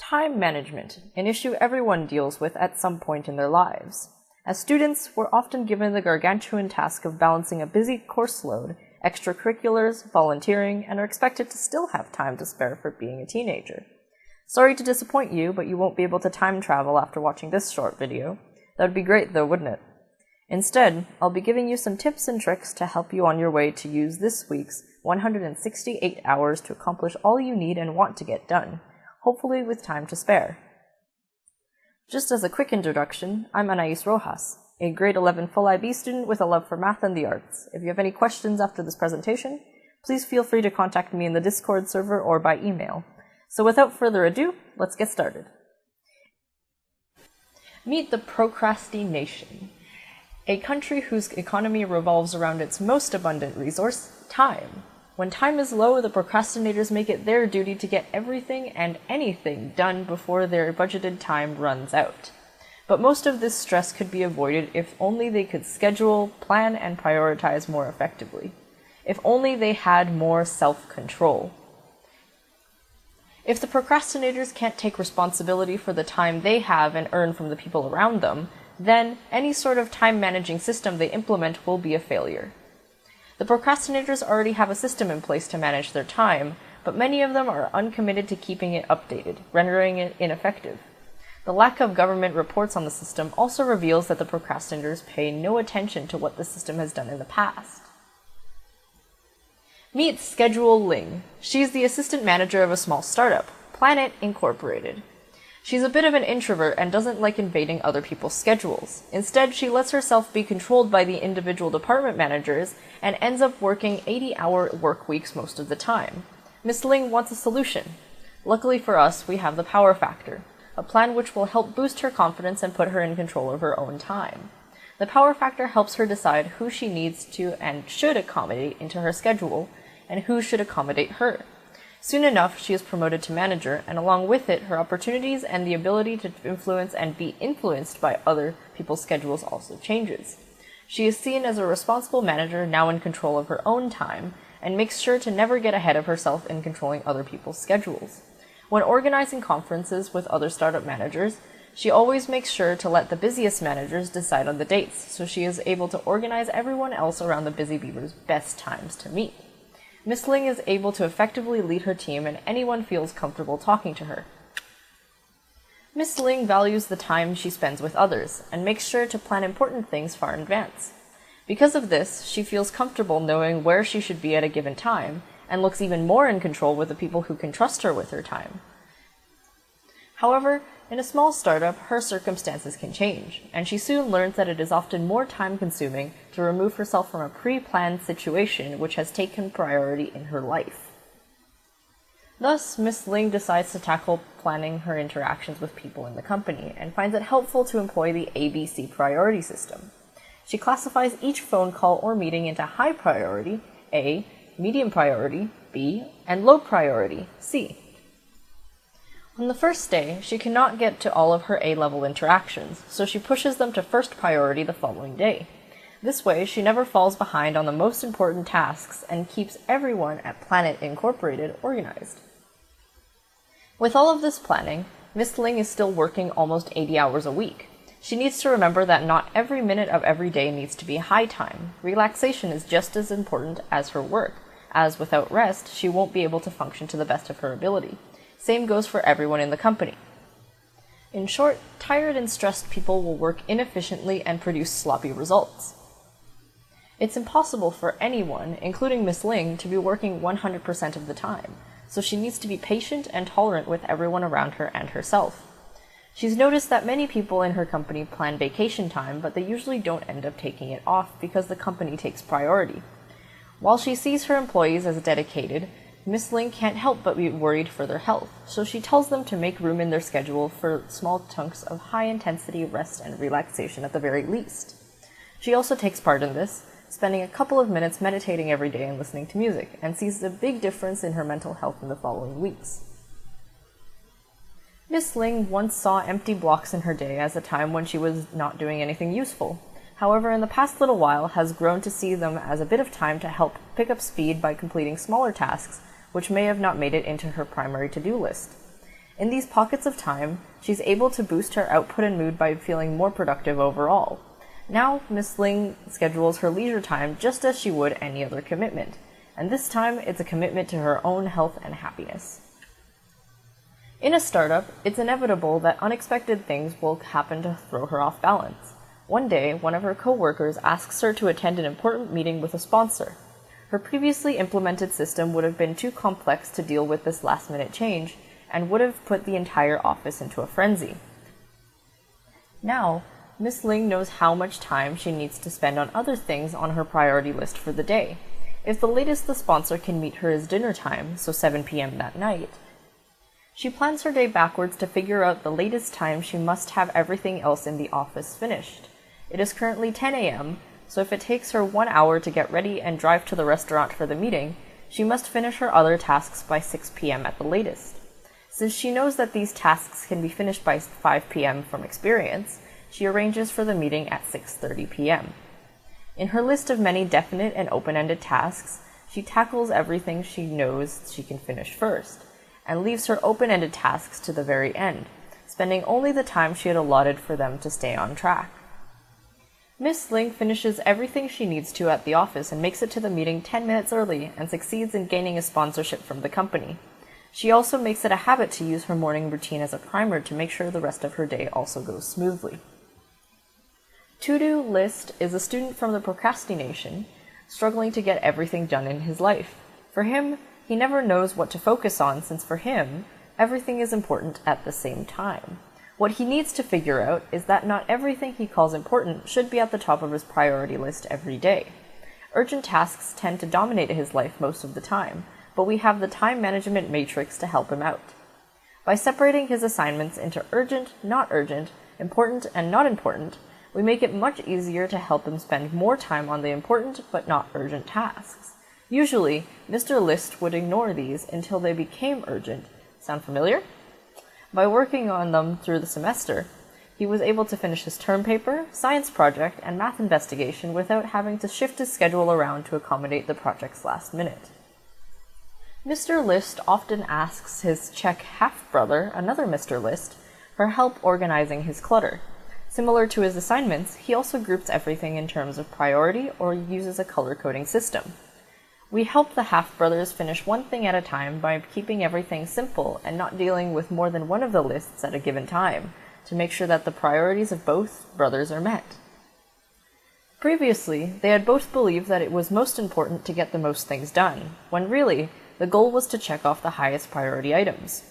Time management, an issue everyone deals with at some point in their lives. As students, we're often given the gargantuan task of balancing a busy course load, extracurriculars, volunteering, and are expected to still have time to spare for being a teenager. Sorry to disappoint you, but you won't be able to time travel after watching this short video. That would be great though, wouldn't it? Instead, I'll be giving you some tips and tricks to help you on your way to use this week's 168 hours to accomplish all you need and want to get done, hopefully with time to spare. Just as a quick introduction, I'm Anais Rojas, a grade 11 full IB student with a love for math and the arts. If you have any questions after this presentation, please feel free to contact me in the Discord server or by email. So without further ado, let's get started. Meet the procrastination, a country whose economy revolves around its most abundant resource, time. When time is low, the procrastinators make it their duty to get everything and anything done before their budgeted time runs out. But most of this stress could be avoided if only they could schedule, plan, and prioritize more effectively. If only they had more self-control. If the procrastinators can't take responsibility for the time they have and earn from the people around them, then any sort of time managing system they implement will be a failure. The procrastinators already have a system in place to manage their time, but many of them are uncommitted to keeping it updated, rendering it ineffective. The lack of government reports on the system also reveals that the procrastinators pay no attention to what the system has done in the past. Meet Schedule Ling. She's the assistant manager of a small startup, Planet Incorporated. She's a bit of an introvert and doesn't like invading other people's schedules. Instead, she lets herself be controlled by the individual department managers and ends up working 80-hour work weeks most of the time. Miss Ling wants a solution. Luckily for us, we have the Power Factor, a plan which will help boost her confidence and put her in control of her own time. The Power Factor helps her decide who she needs to and should accommodate into her schedule, and who should accommodate her. Soon enough, she is promoted to manager, and along with it, her opportunities and the ability to influence and be influenced by other people's schedules also changes. She is seen as a responsible manager now in control of her own time, and makes sure to never get ahead of herself in controlling other people's schedules. When organizing conferences with other startup managers, she always makes sure to let the busiest managers decide on the dates, so she is able to organize everyone else around the busy beaver's best times to meet. Miss Ling is able to effectively lead her team and anyone feels comfortable talking to her. Miss Ling values the time she spends with others and makes sure to plan important things far in advance. Because of this, she feels comfortable knowing where she should be at a given time and looks even more in control with the people who can trust her with her time. However, in a small startup, her circumstances can change, and she soon learns that it is often more time-consuming to remove herself from a pre-planned situation which has taken priority in her life. Thus, Miss Ling decides to tackle planning her interactions with people in the company, and finds it helpful to employ the ABC priority system. She classifies each phone call or meeting into high priority, A, medium priority, B, and low priority, C. On the first day, she cannot get to all of her A-level interactions, so she pushes them to first priority the following day. This way, she never falls behind on the most important tasks and keeps everyone at Planet Incorporated organized. With all of this planning, Miss Ling is still working almost 80 hours a week. She needs to remember that not every minute of every day needs to be high time. Relaxation is just as important as her work, as without rest, she won't be able to function to the best of her ability. Same goes for everyone in the company. In short, tired and stressed people will work inefficiently and produce sloppy results. It's impossible for anyone, including Miss Ling, to be working 100% of the time, so she needs to be patient and tolerant with everyone around her and herself. She's noticed that many people in her company plan vacation time, but they usually don't end up taking it off because the company takes priority. While she sees her employees as dedicated, Miss Ling can't help but be worried for their health, so she tells them to make room in their schedule for small chunks of high-intensity rest and relaxation at the very least. She also takes part in this, spending a couple of minutes meditating every day and listening to music, and sees a big difference in her mental health in the following weeks. Miss Ling once saw empty blocks in her day as a time when she was not doing anything useful. However, in the past little while has grown to see them as a bit of time to help pick up speed by completing smaller tasks which may have not made it into her primary to-do list. In these pockets of time, she's able to boost her output and mood by feeling more productive overall. Now, Miss Ling schedules her leisure time just as she would any other commitment, and this time it's a commitment to her own health and happiness. In a startup, it's inevitable that unexpected things will happen to throw her off balance. One day, one of her co-workers asks her to attend an important meeting with a sponsor. Her previously implemented system would have been too complex to deal with this last-minute change, and would have put the entire office into a frenzy. Now, Miss Ling knows how much time she needs to spend on other things on her priority list for the day. If the latest the sponsor can meet her is dinner time, so 7 p.m. that night, she plans her day backwards to figure out the latest time she must have everything else in the office finished. It is currently 10 a.m., so if it takes her 1 hour to get ready and drive to the restaurant for the meeting, she must finish her other tasks by 6 p.m. at the latest. Since she knows that these tasks can be finished by 5 p.m. from experience, she arranges for the meeting at 6:30 p.m. In her list of many definite and open-ended tasks, she tackles everything she knows she can finish first, and leaves her open-ended tasks to the very end, spending only the time she had allotted for them to stay on track. Miss Ling finishes everything she needs to at the office and makes it to the meeting 10 minutes early and succeeds in gaining a sponsorship from the company. She also makes it a habit to use her morning routine as a primer to make sure the rest of her day also goes smoothly. To-do list is a student from the procrastination, struggling to get everything done in his life. For him, he never knows what to focus on since for him, everything is important at the same time. What he needs to figure out is that not everything he calls important should be at the top of his priority list every day. Urgent tasks tend to dominate his life most of the time, but we have the time management matrix to help him out. By separating his assignments into urgent, not urgent, important, and not important, we make it much easier to help him spend more time on the important but not urgent tasks. Usually, Mr. List would ignore these until they became urgent. Sound familiar? By working on them through the semester, he was able to finish his term paper, science project, and math investigation without having to shift his schedule around to accommodate the project's last minute. Mr. List often asks his Czech half-brother, another Mr. List, for help organizing his clutter. Similar to his assignments, he also groups everything in terms of priority or uses a color-coding system. We help the half-brothers finish one thing at a time by keeping everything simple and not dealing with more than one of the lists at a given time, to make sure that the priorities of both brothers are met. Previously, they had both believed that it was most important to get the most things done, when really, the goal was to check off the highest priority items.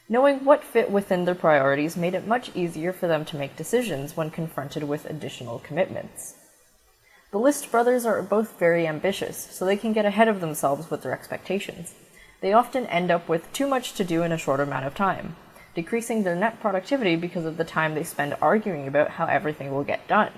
Knowing what fit within their priorities made it much easier for them to make decisions when confronted with additional commitments. The List brothers are both very ambitious, so they can get ahead of themselves with their expectations. They often end up with too much to do in a short amount of time, decreasing their net productivity because of the time they spend arguing about how everything will get done.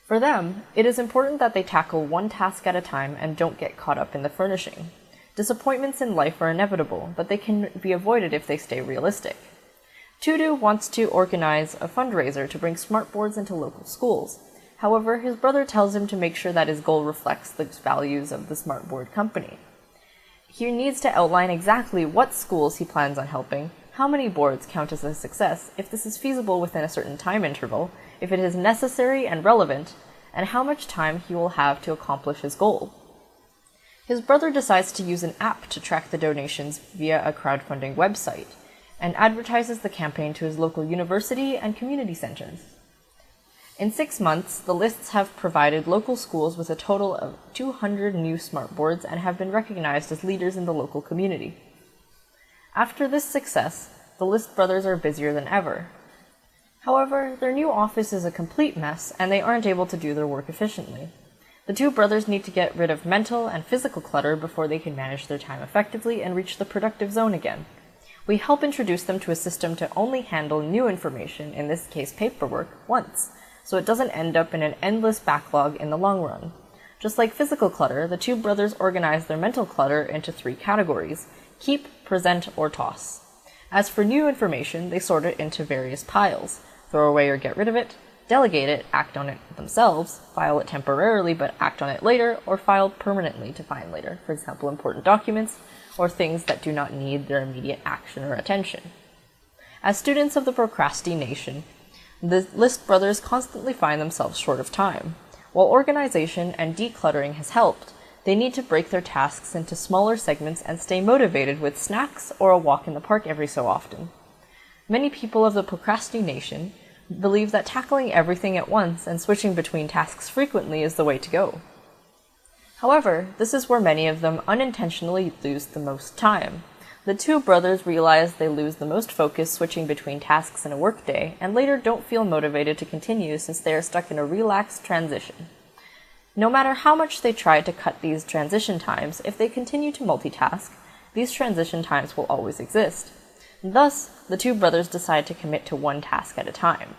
For them, it is important that they tackle one task at a time and don't get caught up in the furnishing. Disappointments in life are inevitable, but they can be avoided if they stay realistic. Tudu wants to organize a fundraiser to bring smartboards into local schools. However, his brother tells him to make sure that his goal reflects the values of the smartboard company. He needs to outline exactly what schools he plans on helping, how many boards count as a success, if this is feasible within a certain time interval, if it is necessary and relevant, and how much time he will have to accomplish his goal. His brother decides to use an app to track the donations via a crowdfunding website, and advertises the campaign to his local university and community centers. In 6 months, the Lists have provided local schools with a total of 200 new smartboards and have been recognized as leaders in the local community. After this success, the List brothers are busier than ever. However, their new office is a complete mess, and they aren't able to do their work efficiently. The two brothers need to get rid of mental and physical clutter before they can manage their time effectively and reach the productive zone again. We help introduce them to a system to only handle new information, in this case paperwork, once, so it doesn't end up in an endless backlog in the long run. Just like physical clutter, the two brothers organize their mental clutter into 3 categories: keep, present, or toss. As for new information, they sort it into various piles: throw away or get rid of it, delegate it, act on it themselves, file it temporarily but act on it later, or file permanently to find later, for example, important documents or things that do not need their immediate action or attention. As students of the procrastination, the List brothers constantly find themselves short of time. While organization and decluttering has helped, they need to break their tasks into smaller segments and stay motivated with snacks or a walk in the park every so often. Many people of the procrastination believe that tackling everything at once and switching between tasks frequently is the way to go. However, this is where many of them unintentionally lose the most time. The two brothers realize they lose the most focus switching between tasks in a workday, and later don't feel motivated to continue since they are stuck in a relaxed transition. No matter how much they try to cut these transition times, if they continue to multitask, these transition times will always exist. Thus, the two brothers decide to commit to one task at a time.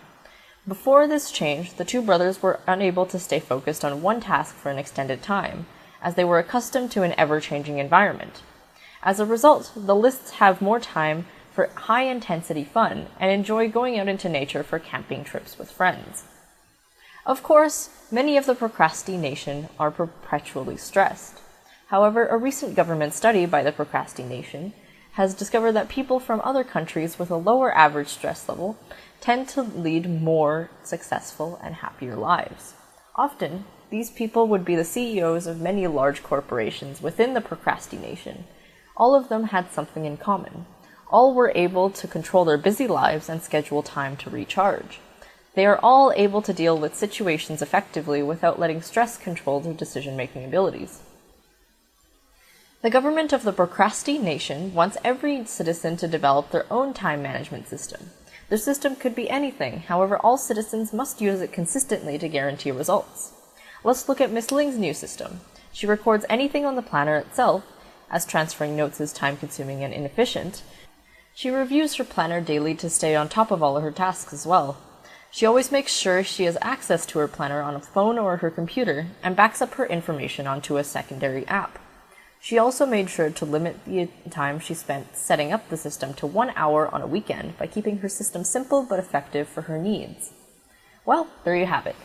Before this change, the two brothers were unable to stay focused on one task for an extended time, as they were accustomed to an ever-changing environment. As a result, the Lists have more time for high-intensity fun and enjoy going out into nature for camping trips with friends. Of course, many of the procrastination are perpetually stressed. However, a recent government study by the procrastination has discovered that people from other countries with a lower average stress level tend to lead more successful and happier lives. Often, these people would be the CEOs of many large corporations within the procrastination. All of them had something in common. All were able to control their busy lives and schedule time to recharge. They are all able to deal with situations effectively without letting stress control their decision-making abilities. The government of the procrastination wants every citizen to develop their own time management system. Their system could be anything, however, all citizens must use it consistently to guarantee results. Let's look at Miss Ling's new system. She records anything on the planner itself, as transferring notes is time-consuming and inefficient. She reviews her planner daily to stay on top of all of her tasks as well. She always makes sure she has access to her planner on a phone or her computer, and backs up her information onto a secondary app. She also made sure to limit the time she spent setting up the system to 1 hour on a weekend by keeping her system simple but effective for her needs. Well, there you have it.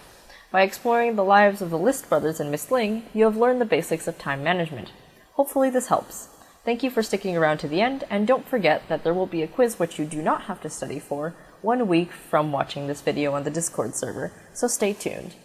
By exploring the lives of the List brothers and Miss Ling, you have learned the basics of time management. Hopefully this helps. Thank you for sticking around to the end, and don't forget that there will be a quiz which you do not have to study for 1 week from watching this video on the Discord server, so stay tuned.